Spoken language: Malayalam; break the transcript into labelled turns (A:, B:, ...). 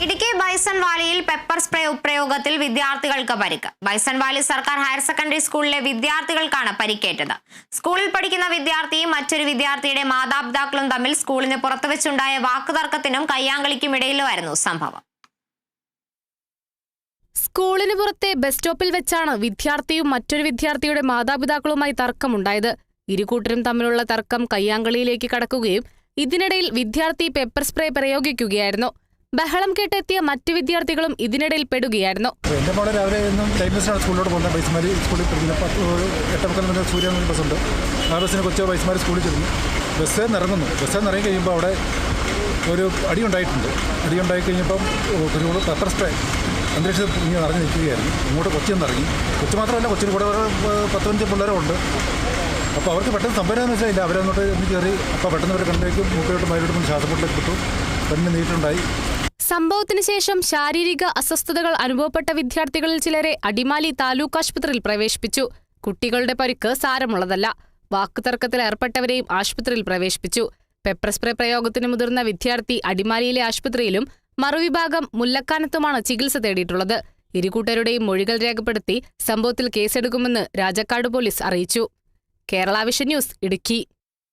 A: ഇടുക്കി ബൈസൺ വാലിയിൽ പെപ്പർ സ്പ്രേ പ്രയോഗത്തിൽ വിദ്യാർത്ഥികൾക്ക് പരിക്ക്. ബൈസൺ വാലി സർക്കാർ ഹയർ സെക്കൻഡറി സ്കൂളിലെ വിദ്യാർത്ഥികൾക്കാണ് പരിക്കേറ്റത്. സ്കൂളിൽ പഠിക്കുന്ന വിദ്യാർത്ഥിയും മറ്റൊരു വിദ്യാർത്ഥിയുടെ മാതാപിതാക്കളും തമ്മിൽ സ്കൂളിന് പുറത്തുവെച്ചുണ്ടായ വാക്കുതർക്കത്തിനും കയ്യാങ്കളിക്കും ഇടയിലുമായിരുന്നു സംഭവം.
B: സ്കൂളിന് പുറത്തെ ബസ് സ്റ്റോപ്പിൽ വെച്ചാണ് വിദ്യാർത്ഥിയും മറ്റൊരു വിദ്യാർത്ഥിയുടെ മാതാപിതാക്കളുമായി തർക്കമുണ്ടായത്. ഇരുകൂട്ടരും തമ്മിലുള്ള തർക്കം കയ്യാങ്കളിയിലേക്ക് കടക്കുകയും ഇതിനിടയിൽ വിദ്യാർത്ഥി പെപ്പർ സ്പ്രേ പ്രയോഗിക്കുകയായിരുന്നു. ബഹളം കേട്ടെത്തിയ മറ്റു വിദ്യാർത്ഥികളും ഇതിനിടയിൽ പെടുകയായിരുന്നു.
C: എന്റെ മോളെ രാവിലെ സ്കൂളിലോട്ട് പോകുന്ന ബൈസ്മാരി സ്കൂളിൽ പഠിക്കുന്ന സൂര്യ ബസ്സുണ്ട്. ആ ബസ്സിന് കൊച്ചു ബൈസ്മാരി സ്കൂളിൽ ചെല്ലുന്നു. ബസ്സിൽ നിന്ന് ഇറങ്ങുന്നു. ബസ്സിൽ നിന്ന് ഇറങ്ങി കഴിയുമ്പോൾ അവിടെ ഒരു അടിയുണ്ടായിട്ടുണ്ട്. അടിയുണ്ടായി കഴിഞ്ഞപ്പം ഒരു പെപ്പർ സ്പ്രേ അന്തരീക്ഷത്തിൽ ഇങ്ങനെ നിറഞ്ഞു നിൽക്കുകയായിരുന്നു. ഇങ്ങോട്ട് കൊച്ചിന്ന് ഇറങ്ങി. കൊച്ചു മാത്രമല്ല, കൊച്ചിന് കൂടെ 10-15 പിള്ളേരുണ്ട്. അപ്പോൾ അവർക്ക് പെട്ടെന്ന് സംഭവം മനസ്സിലായില്ല. അവരങ്ങോട്ട് കയറി. അപ്പോൾ പെട്ടെന്ന് അവർ കണ്ടേക്കും മൂക്കയോട്ട് മയിലോട്ട് ശ്വാസപ്പൊട്ടിലേക്ക് വിട്ടു. പെണ്ണിന് നീട്ടുണ്ടായി.
B: സംഭവത്തിന് ശേഷം ശാരീരിക അസ്വസ്ഥതകൾ അനുഭവപ്പെട്ട വിദ്യാർത്ഥികളിൽ ചിലരെ അടിമാലി താലൂക്ക് ആശുപത്രിയിൽ പ്രവേശിപ്പിച്ചു. കുട്ടികളുടെ പരിക്ക് സാരമുള്ളതല്ല. വാക്കുതർക്കത്തിൽ ഏർപ്പെട്ടവരെയും ആശുപത്രിയിൽ പ്രവേശിപ്പിച്ചു. പെപ്പർ സ്പ്രേ പ്രയോഗത്തിന് മുതിർന്ന വിദ്യാർത്ഥി അടിമാലിയിലെ ആശുപത്രിയിലും മറുവിഭാഗം മുല്ലക്കാനത്തുമാണ് ചികിത്സ തേടിയിട്ടുള്ളത്. ഇരുകൂട്ടരുടെയും മൊഴികൾ രേഖപ്പെടുത്തി സംഭവത്തിൽ കേസെടുക്കുമെന്ന് രാജാക്കാട് പോലീസ് അറിയിച്ചു. Kerala vision news, Idukki.